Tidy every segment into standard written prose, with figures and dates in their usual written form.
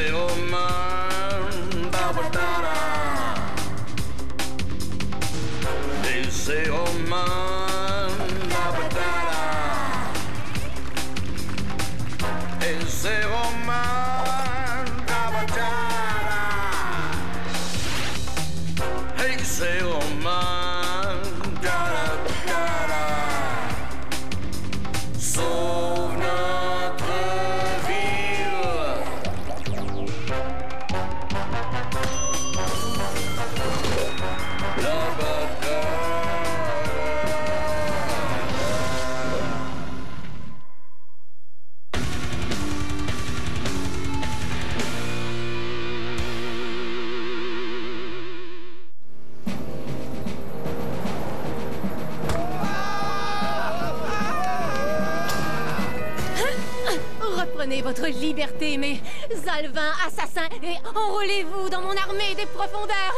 Zeroman, Babatara. Hey, Zeroman, Babatara. Hey, Zeroman, Babatara. Hey, Zeroman, Babatara. Sauve notre Reprenez votre liberté, mes alvins assassins, et enrôlez-vous dans mon armée des profondeurs.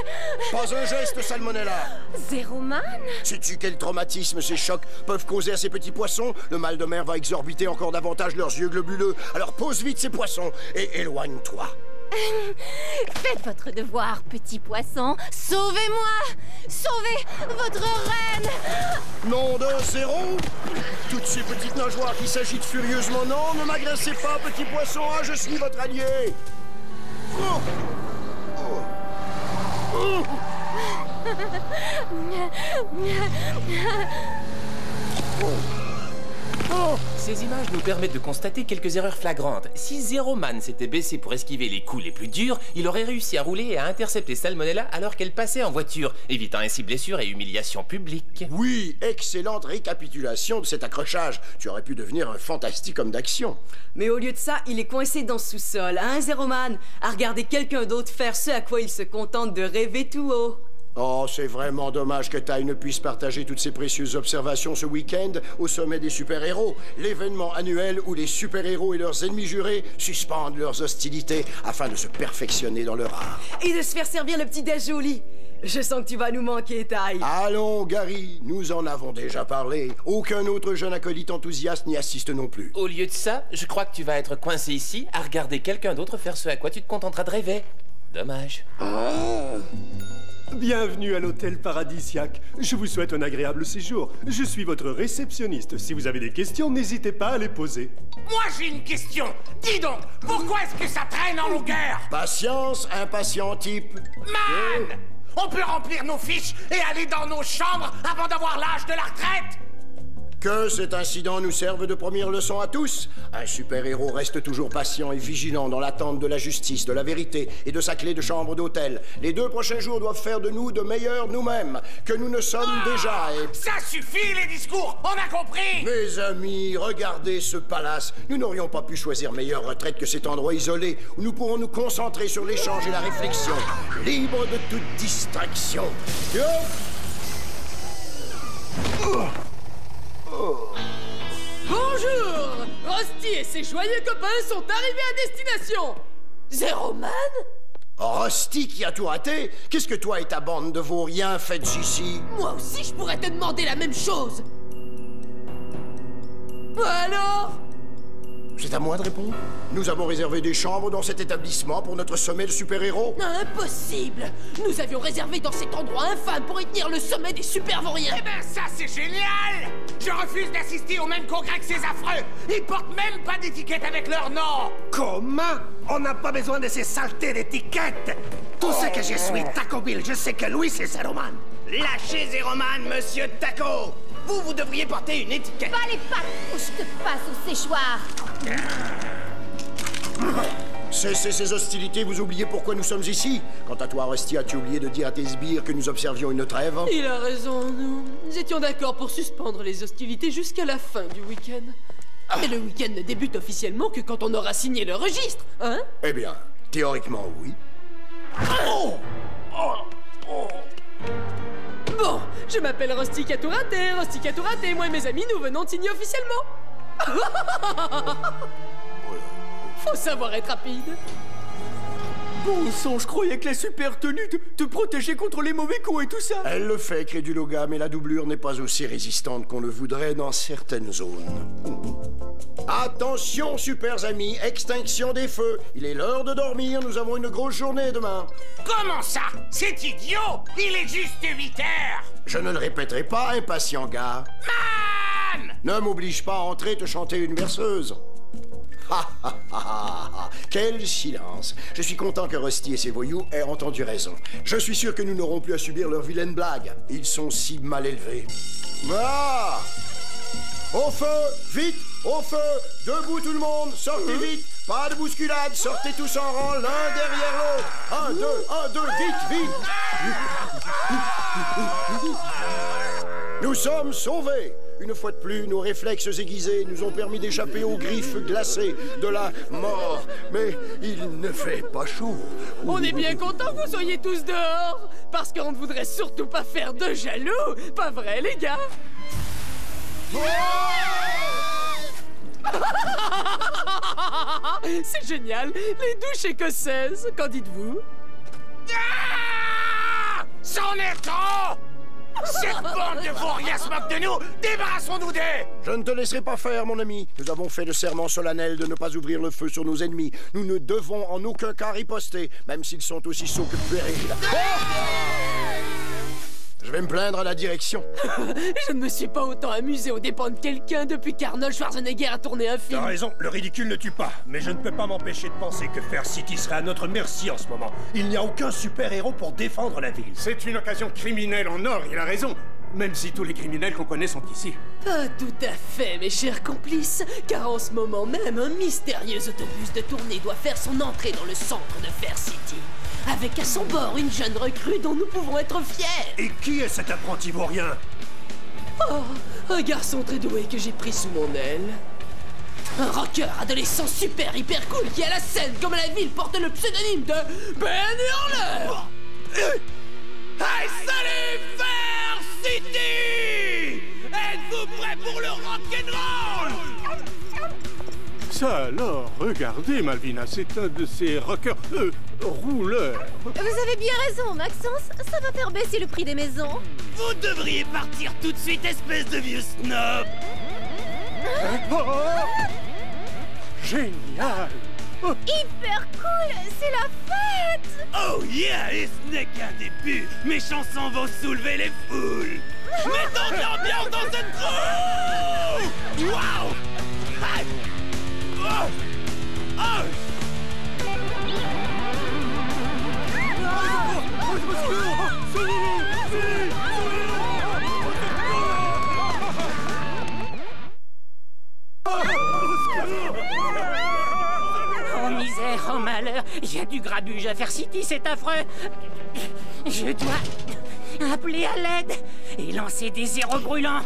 Pas un geste, Salmonella. Zeroman? Sais-tu quel traumatisme ces chocs peuvent causer à ces petits poissons? Le mal de mer va exorbiter encore davantage leurs yeux globuleux. Alors pose vite ces poissons et éloigne-toi. Faites votre devoir, petit poisson. Sauvez-moi! Sauvez votre reine! Nom de zéro! Toutes ces petites nageoires qui s'agitent furieusement. Non, ne m'agressez pas, petit poisson. Ah, je suis votre allié. Oh. Oh. Oh. Oh, ces images nous permettent de constater quelques erreurs flagrantes. Si Zeroman s'était baissé pour esquiver les coups les plus durs, il aurait réussi à rouler et à intercepter Salmonella alors qu'elle passait en voiture, évitant ainsi blessures et humiliation publique. Oui, excellente récapitulation de cet accrochage. Tu aurais pu devenir un fantastique homme d'action. Mais au lieu de ça, il est coincé dans ce sous-sol, hein, Zeroman? À regarder quelqu'un d'autre faire ce à quoi il se contente de rêver tout haut. Oh, c'est vraiment dommage que Ty ne puisse partager toutes ces précieuses observations ce week-end au sommet des super-héros, l'événement annuel où les super-héros et leurs ennemis jurés suspendent leurs hostilités afin de se perfectionner dans leur art. Et de se faire servir le petit déj au lit. Je sens que tu vas nous manquer, Ty. Allons, Gary, nous en avons déjà parlé. Aucun autre jeune acolyte enthousiaste n'y assiste non plus. Au lieu de ça, je crois que tu vas être coincé ici à regarder quelqu'un d'autre faire ce à quoi tu te contenteras de rêver. Dommage. Bienvenue à l'hôtel paradisiaque. Je vous souhaite un agréable séjour. Je suis votre réceptionniste. Si vous avez des questions, n'hésitez pas à les poser. Moi, j'ai une question. Dis donc, pourquoi est-ce que ça traîne en longueur? Patience, impatient type. Man! On peut remplir nos fiches et aller dans nos chambres avant d'avoir l'âge de la retraite? Que cet incident nous serve de première leçon à tous. Un super-héros reste toujours patient et vigilant dans l'attente de la justice, de la vérité et de sa clé de chambre d'hôtel. Les 2 prochains jours doivent faire de nous de meilleurs nous-mêmes que nous ne sommes déjà et... Ça suffit, les discours! On a compris! Mes amis, regardez ce palace. Nous n'aurions pas pu choisir meilleure retraite que cet endroit isolé où nous pourrons nous concentrer sur l'échange et la réflexion, libre de toute distraction. Bonjour! Rusty et ses joyeux copains sont arrivés à destination! Zeroman? Rusty qui a tout raté? Qu'est-ce que toi et ta bande de vauriens faites ici? Moi aussi, je pourrais te demander la même chose! Alors? C'est à moi de répondre. Nous avons réservé des chambres dans cet établissement pour notre sommet de super-héros. Impossible! Nous avions réservé dans cet endroit infâme pour y tenir le sommet des super-vauriens! Eh ben ça, c'est génial! Je refuse d'assister au même congrès que ces affreux! Ils portent même pas d'étiquette avec leur nom! Comment? On n'a pas besoin de ces saletés d'étiquettes! Tout ce que je suis, Taco Bill, je sais que lui, c'est Zeroman. Lâchez Zeroman, monsieur Taco! Vous devriez porter une étiquette! Pas les pattes ou je te passe au séchoir! Cessez ces hostilités, vous oubliez pourquoi nous sommes ici? Quant à toi, Rusty, as-tu oublié de dire à tes sbires que nous observions une trêve? Il a raison, nous étions d'accord pour suspendre les hostilités jusqu'à la fin du week-end. Et le week-end ne débute officiellement que quand on aura signé le registre, hein? Eh bien, théoriquement, oui. Bon, je m'appelle Rusty Caturate. Rusty Caturate et moi et mes amis, nous venons de signer officiellement. Faut savoir être rapide. Bon sang, je croyais que la super tenue te protégeait contre les mauvais coups et tout ça. Elle le fait, Créduloga, mais la doublure n'est pas aussi résistante qu'on le voudrait dans certaines zones. Attention, super amis, extinction des feux. Il est l'heure de dormir, nous avons une grosse journée demain. Comment ça? C'est idiot! Il est juste 8 heures! Je ne le répéterai pas, impatient gars. Man! Ne m'oblige pas à entrer te chanter une berceuse. Ha ha ha ha! Quel silence! Je suis content que Rusty et ses voyous aient entendu raison. Je suis sûr que nous n'aurons plus à subir leurs vilaines blagues. Ils sont si mal élevés. Ah! Au feu! Vite! Au feu! Debout tout le monde! Sortez vite! Pas de bousculade! Sortez tous en rang, l'un derrière l'autre! 1, 2, vite, vite! Nous sommes sauvés! Une fois de plus, nos réflexes aiguisés nous ont permis d'échapper aux griffes glacées de la mort. Mais il ne fait pas chaud. On est bien content que vous soyez tous dehors, parce qu'on ne voudrait surtout pas faire de jaloux, pas vrai les gars? C'est génial, les douches écossaises, qu'en dites-vous? Ah! C'en est trop! Cette bande de vauriens se moque de nous! Débarrassons-nous d'eux! Je ne te laisserai pas faire, mon ami. Nous avons fait le serment solennel de ne pas ouvrir le feu sur nos ennemis. Nous ne devons en aucun cas riposter, même s'ils sont aussi sots que puérils. Je vais me plaindre à la direction. Je ne me suis pas autant amusé aux dépens de quelqu'un depuis qu'Arnold Schwarzenegger a tourné un film. T'as raison, le ridicule ne tue pas. Mais je ne peux pas m'empêcher de penser que Fair City serait à notre merci en ce moment. Il n'y a aucun super-héros pour défendre la ville. C'est une occasion criminelle en or, il a raison. Même si tous les criminels qu'on connaît sont ici. Pas tout à fait, mes chers complices, car en ce moment même, un mystérieux autobus de tournée doit faire son entrée dans le centre de Fair City. Avec à son bord une jeune recrue dont nous pouvons être fiers. Et qui est cet apprenti vaurien? Oh, un garçon très doué que j'ai pris sous mon aile. Un rocker adolescent super hyper cool qui à la scène comme à la ville porte le pseudonyme de Ben Hurler. Hey, salut Fair City! Êtes-vous prêts pour le rock'n'roll? Ça alors, regardez Malvina, c'est un de ces rockers... rouleurs. Vous avez bien raison, Maxence. Ça va faire baisser le prix des maisons. Vous devriez partir tout de suite, espèce de vieux snob! Génial! Hyper cool, c'est la fête! Oh yeah, et ce n'est qu'un début. Mes chansons vont soulever les foules. Mettons de l'ambiance dans cette troupe! Wow! Hey! Oh! Oh! Oh misère, oh malheur, il y a du grabuge à Fair City, c'est affreux. Je dois appeler à l'aide et lancer des zéros brûlants.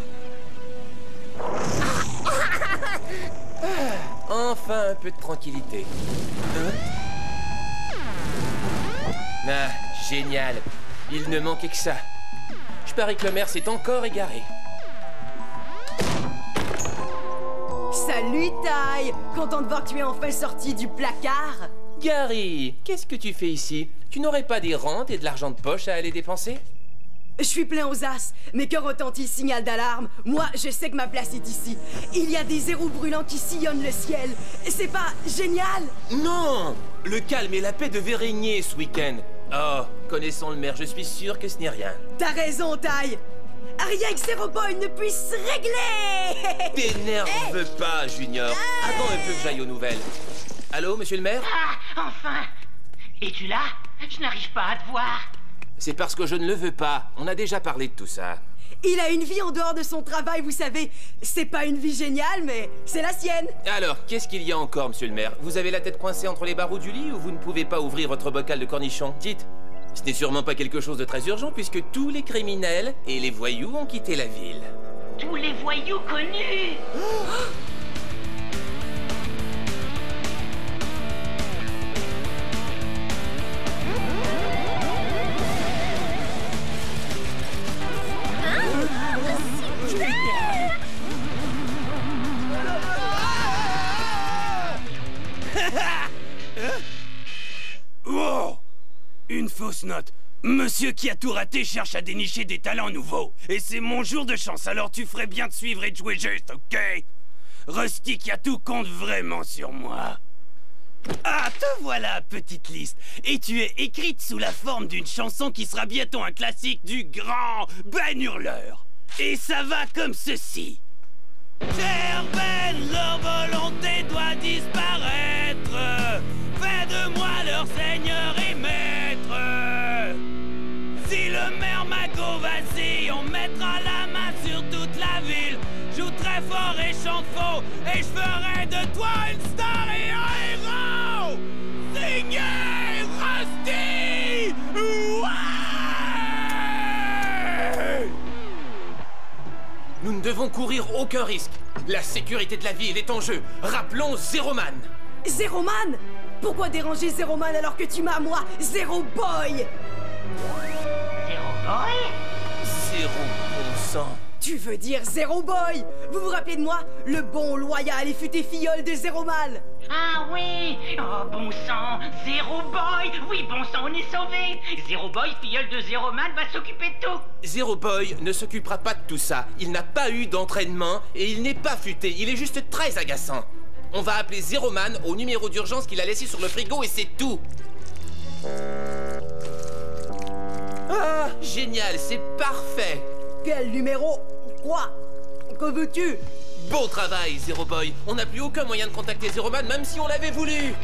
Enfin un peu de tranquillité. Ah, génial. Il ne manquait que ça. Je parie que le maire s'est encore égaré. Salut, Ty! Content de voir que tu es enfin sorti du placard? Gary, qu'est-ce que tu fais ici? Tu n'aurais pas des rentes et de l'argent de poche à aller dépenser? Je suis plein aux as, mais quand retentit signal d'alarme, moi, je sais que ma place est ici. Il y a des zéros brûlants qui sillonnent le ciel. C'est pas génial? Non! Le calme et la paix devaient régner ce week-end. Oh, connaissant le maire, je suis sûr que ce n'est rien. T'as raison, Ty! Rien que Zero Boy ne puisse régler! T'énerve pas, Junior. Attends un peu que j'aille aux nouvelles. Allô, monsieur le maire? Ah, enfin! Es-tu là? Je n'arrive pas à te voir. C'est parce que je ne le veux pas. On a déjà parlé de tout ça. Il a une vie en dehors de son travail, vous savez. C'est pas une vie géniale, mais c'est la sienne. Alors, qu'est-ce qu'il y a encore, monsieur le maire? Vous avez la tête coincée entre les barreaux du lit ou vous ne pouvez pas ouvrir votre bocal de cornichons? Dites. Ce n'est sûrement pas quelque chose de très urgent puisque tous les criminels et les voyous ont quitté la ville. Tous les voyous connus! Wow! Une fausse note. Monsieur qui a tout raté cherche à dénicher des talents nouveaux. Et c'est mon jour de chance, alors tu ferais bien de suivre et de jouer juste, ok? Rusty qui a tout compte vraiment sur moi. Ah, te voilà, petite liste. Et tu es écrite sous la forme d'une chanson qui sera bientôt un classique du grand Ben Hurleur. Et ça va comme ceci. Cher Ben, leur volonté doit disparaître. Fais de moi leur seigneur et maître. Si le maire Mago vacille, on mettra la main sur toute la ville. Joue très fort et chante faux, et je ferai de toi une star et un héros. Signez Rusty! Ouais! Nous ne devons courir aucun risque. La sécurité de la ville est en jeu. Rappelons Zero Man. Zero Man? Pourquoi déranger Zero Man alors que tu m'as, moi, Zero Boy? Zero Boy? Zéro bon sang. Tu veux dire Zero Boy? Vous vous rappelez de moi? Le bon, loyal et futé filleul de Zero Man. Ah oui! Oh, bon sang! Zero Boy! Oui, bon sang, on est sauvés! Zero Boy, filleul de Zero Man, va s'occuper de tout! Zero Boy ne s'occupera pas de tout ça. Il n'a pas eu d'entraînement et il n'est pas futé. Il est juste très agaçant. On va appeler Zero Man au numéro d'urgence qu'il a laissé sur le frigo et c'est tout. Ah, génial, c'est parfait. Quel numéro? Quoi? Que veux-tu? Beau travail, Zero Boy. On n'a plus aucun moyen de contacter Zero Man, même si on l'avait voulu.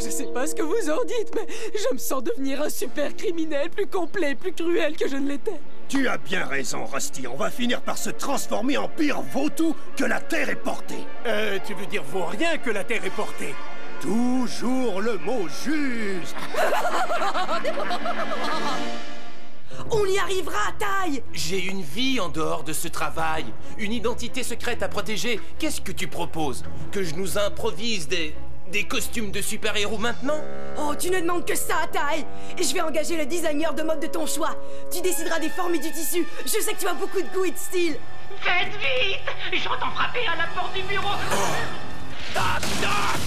Je sais pas ce que vous en dites, mais je me sens devenir un super criminel, plus complet, plus cruel que je ne l'étais. Tu as bien raison, Rusty. On va finir par se transformer en pire vautoux que la Terre est portée. Tu veux dire vaurien que la Terre est portée? Toujours le mot juste. On y arrivera, taille! J'ai une vie en dehors de ce travail, une identité secrète à protéger. Qu'est-ce que tu proposes? Que je nous improvise des costumes de super-héros maintenant? Oh, tu ne demandes que ça, taille! Et je vais engager le designer de mode de ton choix. Tu décideras des formes et du tissu. Je sais que tu as beaucoup de goût et de style. Faites vite! J'entends frapper à la porte du bureau! Toc, toc!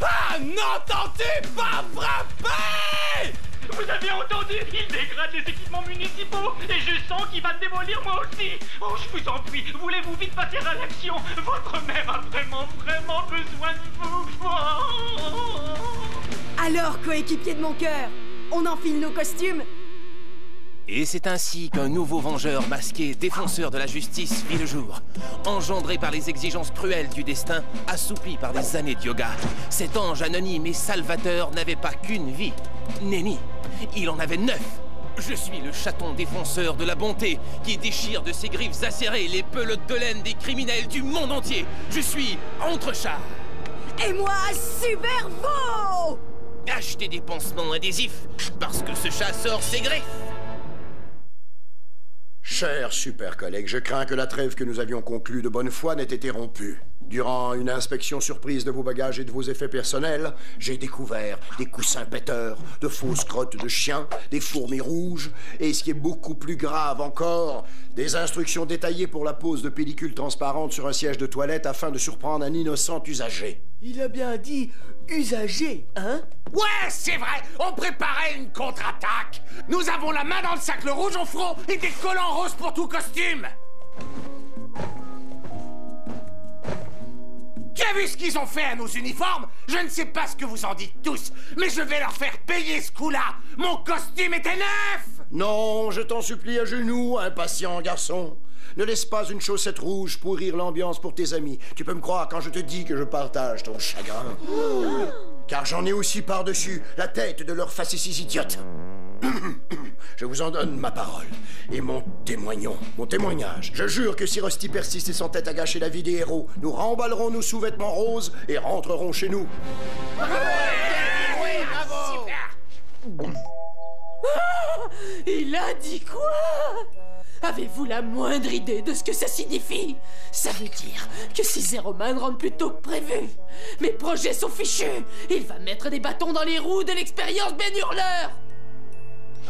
Ah, n'entends-tu pas frapper? Vous avez entendu? Il dégrade les équipements municipaux et je sens qu'il va démolir moi aussi. Oh, je vous en prie, voulez-vous vite passer à l'action? Votre mère a vraiment besoin de vous. Oh. Alors, coéquipier de mon cœur, on enfile nos costumes? Et c'est ainsi qu'un nouveau vengeur masqué, défenseur de la justice, vit le jour. Engendré par les exigences cruelles du destin, assoupi par des années de yoga. Cet ange anonyme et salvateur n'avait pas qu'une vie. Nenni, il en avait 9. Je suis le chaton défenseur de la bonté qui déchire de ses griffes acérées les pelotes de laine des criminels du monde entier. Je suis Entrechat. Et moi, Supervo! Achetez des pansements adhésifs parce que ce chat sort ses griffes. Cher super collègue, je crains que la trêve que nous avions conclue de bonne foi n'ait été rompue. Durant une inspection surprise de vos bagages et de vos effets personnels, j'ai découvert des coussins péteurs, de fausses crottes de chiens, des fourmis rouges, et ce qui est beaucoup plus grave encore, des instructions détaillées pour la pose de pellicules transparentes sur un siège de toilette afin de surprendre un innocent usager. Il a bien dit usager, hein? Ouais, c'est vrai, on préparait une contre-attaque. Nous avons la main dans le sac, le rouge au front et des collants roses pour tout costume. Tu as vu ce qu'ils ont fait à nos uniformes? Je ne sais pas ce que vous en dites tous, mais je vais leur faire payer ce coup-là. Mon costume était neuf! Non, je t'en supplie à genoux, impatient garçon. Ne laisse pas une chaussette rouge pourrir l'ambiance pour tes amis. Tu peux me croire quand je te dis que je partage ton chagrin. Car j'en ai aussi par-dessus la tête de leur facéties idiote. Je vous en donne ma parole et mon témoignage. Je jure que si Rusty persiste et s'entête à gâcher la vie des héros, nous remballerons nos sous-vêtements roses et rentrerons chez nous. Oui, bravo! Il a dit quoi? Avez-vous la moindre idée de ce que ça signifie? Ça veut dire que si Zero Man rentre plus tôt que prévu, mes projets sont fichus. Il va mettre des bâtons dans les roues de l'expérience Ben Hurleur.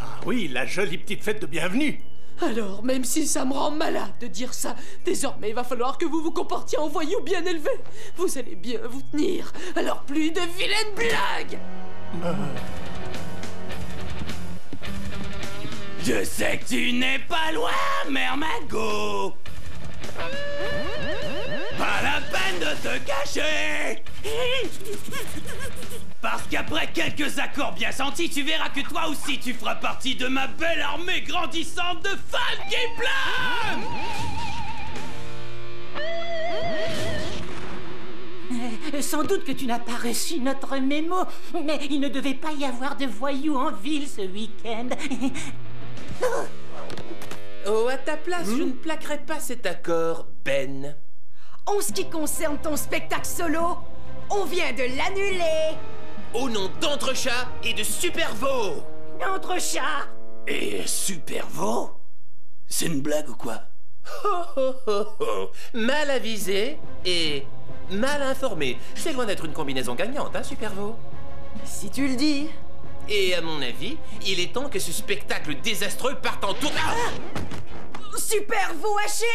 Ah oui, la jolie petite fête de bienvenue. Alors, même si ça me rend malade de dire ça, désormais il va falloir que vous vous comportiez en voyou bien élevé. Vous allez bien vous tenir, alors plus de vilaines blagues. Je sais que tu n'es pas loin, Mère Mago. Pas la peine de te cacher. Parce qu'après quelques accords bien sentis, tu verras que toi aussi tu feras partie de ma belle armée grandissante de fans qui planent. Sans doute que tu n'as pas reçu notre mémo, mais il ne devait pas y avoir de voyous en ville ce week-end. Oh, à ta place, je ne plaquerai pas cet accord, Ben. En ce qui concerne ton spectacle solo, on vient de l'annuler. Au nom d'Entrechat et de Supervo. Entrechat Et Supervo? C'est une blague ou quoi? Mal avisé et mal informé. C'est loin d'être une combinaison gagnante, hein, Supervo? Si tu le dis. Et à mon avis, il est temps que ce spectacle désastreux parte en tournée. Supervo haché.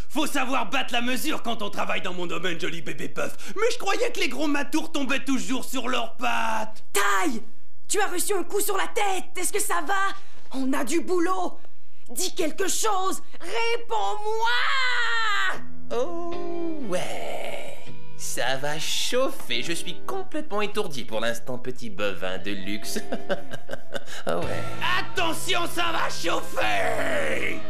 Faut savoir battre la mesure quand on travaille dans mon domaine, joli bébé puff. Mais je croyais que les gros matours tombaient toujours sur leurs pattes. Taille! Tu as reçu un coup sur la tête. Est-ce que ça va? On a du boulot. Dis quelque chose. Réponds-moi! Oh ouais. Ça va chauffer. Je suis complètement étourdi pour l'instant, petit bovin de luxe. Oh ouais. Attention, ça va chauffer!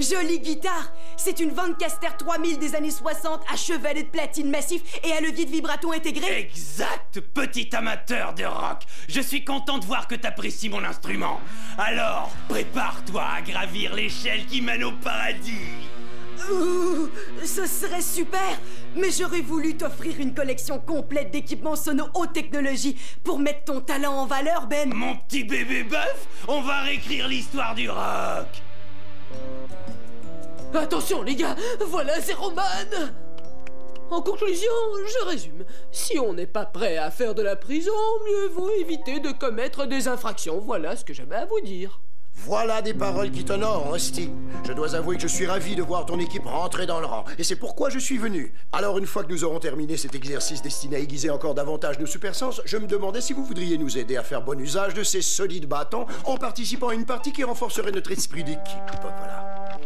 Jolie guitare. C'est une Vancaster 3000 des années 60 à chevalet de platine massif et à levier de vibrato intégré. Exact, petit amateur de rock. Je suis content de voir que t'apprécies mon instrument. Alors, prépare-toi à gravir l'échelle qui mène au paradis. Ouh, ce serait super, mais j'aurais voulu t'offrir une collection complète d'équipements sono haute technologie pour mettre ton talent en valeur, Ben. Mon petit bébé bœuf, on va réécrire l'histoire du rock. Attention les gars, voilà Zero Man. En conclusion, je résume. Si on n'est pas prêt à faire de la prison, mieux vaut éviter de commettre des infractions. Voilà ce que j'avais à vous dire. Voilà des paroles qui t'honorent, Rusty. Je dois avouer que je suis ravi de voir ton équipe rentrer dans le rang. Et c'est pourquoi je suis venu. Alors, une fois que nous aurons terminé cet exercice destiné à aiguiser encore davantage nos supersens, je me demandais si vous voudriez nous aider à faire bon usage de ces solides bâtons en participant à une partie qui renforcerait notre esprit d'équipe. Voilà.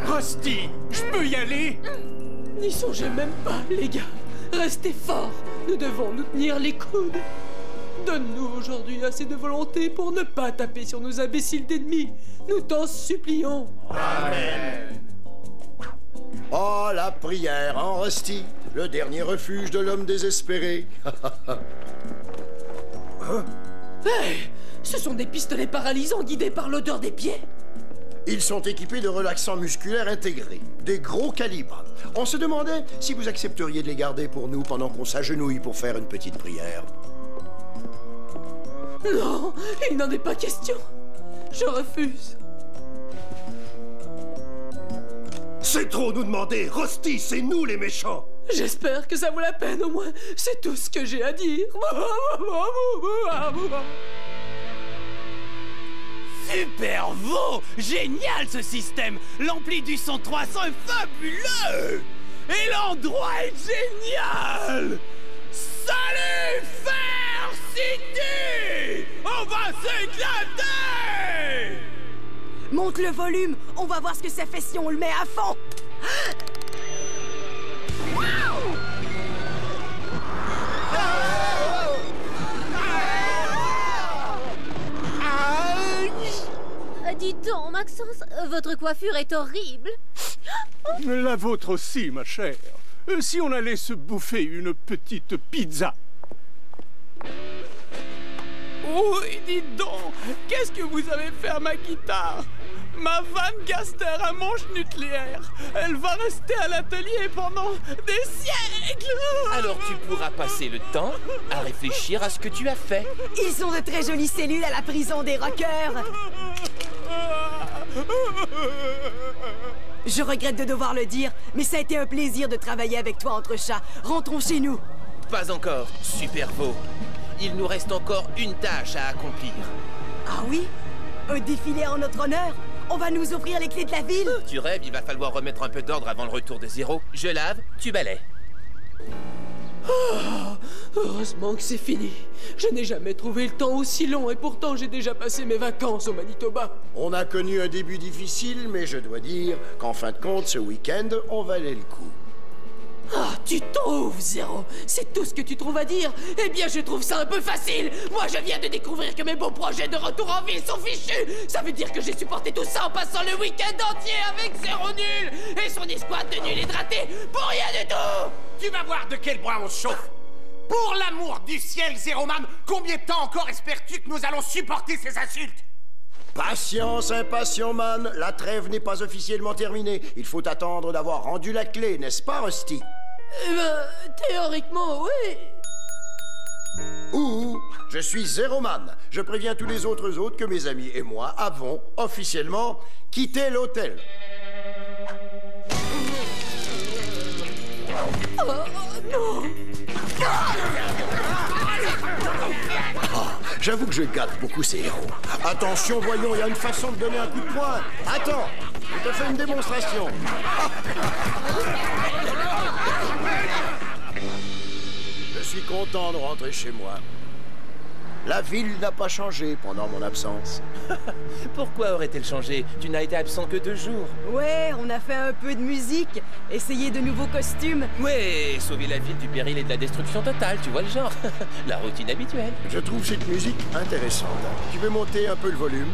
Rusty, je peux y aller? N'y songez même pas, les gars. Restez forts. Nous devons nous tenir les coudes. Donne-nous aujourd'hui assez de volonté pour ne pas taper sur nos imbéciles d'ennemis. Nous t'en supplions. Amen. Oh, la prière, hein, Rusty? Le dernier refuge de l'homme désespéré. Hey, ce sont des pistolets paralysants guidés par l'odeur des pieds. Ils sont équipés de relaxants musculaires intégrés, des gros calibres. On se demandait si vous accepteriez de les garder pour nous pendant qu'on s'agenouille pour faire une petite prière. Non, il n'en est pas question. Je refuse. C'est trop nous demander. Rusty, c'est nous les méchants. J'espère que ça vaut la peine au moins. C'est tout ce que j'ai à dire. Supervo! Génial ce système! L'ampli du son 300 est fabuleux! Et l'endroit est génial! Salut, Fair City! On va s'éclater! Monte le volume, on va voir ce que ça fait si on le met à fond. Dis donc, Maxence, votre coiffure est horrible. La vôtre aussi, ma chère. Si on allait se bouffer une petite pizza. Oui, dites donc! Qu'est-ce que vous avez fait à ma guitare? Ma Van Gaster a manche nucléaire. Elle va rester à l'atelier pendant des siècles. Alors tu pourras passer le temps à réfléchir à ce que tu as fait. Ils ont de très jolies cellules à la prison des rockers. Je regrette de devoir le dire, mais ça a été un plaisir de travailler avec toi entre chats. Rentrons chez nous. Pas encore, Supervo. Il nous reste encore une tâche à accomplir. Ah oui? Un défilé en notre honneur? On va nous offrir les clés de la ville? Tu rêves, il va falloir remettre un peu d'ordre avant le retour de Zéro. Je lave, tu balaies. Oh, heureusement que c'est fini. Je n'ai jamais trouvé le temps aussi long et pourtant j'ai déjà passé mes vacances au Manitoba. On a connu un début difficile, mais je dois dire qu'en fin de compte, ce week-end, on valait le coup. Ah, tu trouves, Zéro? C'est tout ce que tu trouves à dire? Eh bien, je trouve ça un peu facile. Moi, je viens de découvrir que mes beaux projets de retour en ville sont fichus. Ça veut dire que j'ai supporté tout ça en passant le week-end entier avec Zéro Nul et son escouade de nuls hydratés pour rien du tout. Tu vas voir de quel bois on se chauffe. Pour l'amour du ciel, Zéroman, combien de temps encore espères-tu que nous allons supporter ces insultes? Patience, impatient, man. La trêve n'est pas officiellement terminée. Il faut attendre d'avoir rendu la clé, n'est-ce pas, Rusty? Eh ben, théoriquement, oui. Je suis Zéroman. Je préviens tous les autres hôtes que mes amis et moi avons officiellement quitté l'hôtel. Oh, non. J'avoue que je gâte beaucoup ces héros. Attention, voyons, il y a une façon de donner un coup de poing. Attends, je te fais une démonstration. Je suis content de rentrer chez moi. La ville n'a pas changé pendant mon absence. Pourquoi aurait-elle changé? Tu n'as été absent que 2 jours. Ouais, on a fait un peu de musique, essayé de nouveaux costumes. Ouais, sauver la ville du péril et de la destruction totale, tu vois le genre. La routine habituelle. Je trouve cette musique intéressante. Tu veux monter un peu le volume?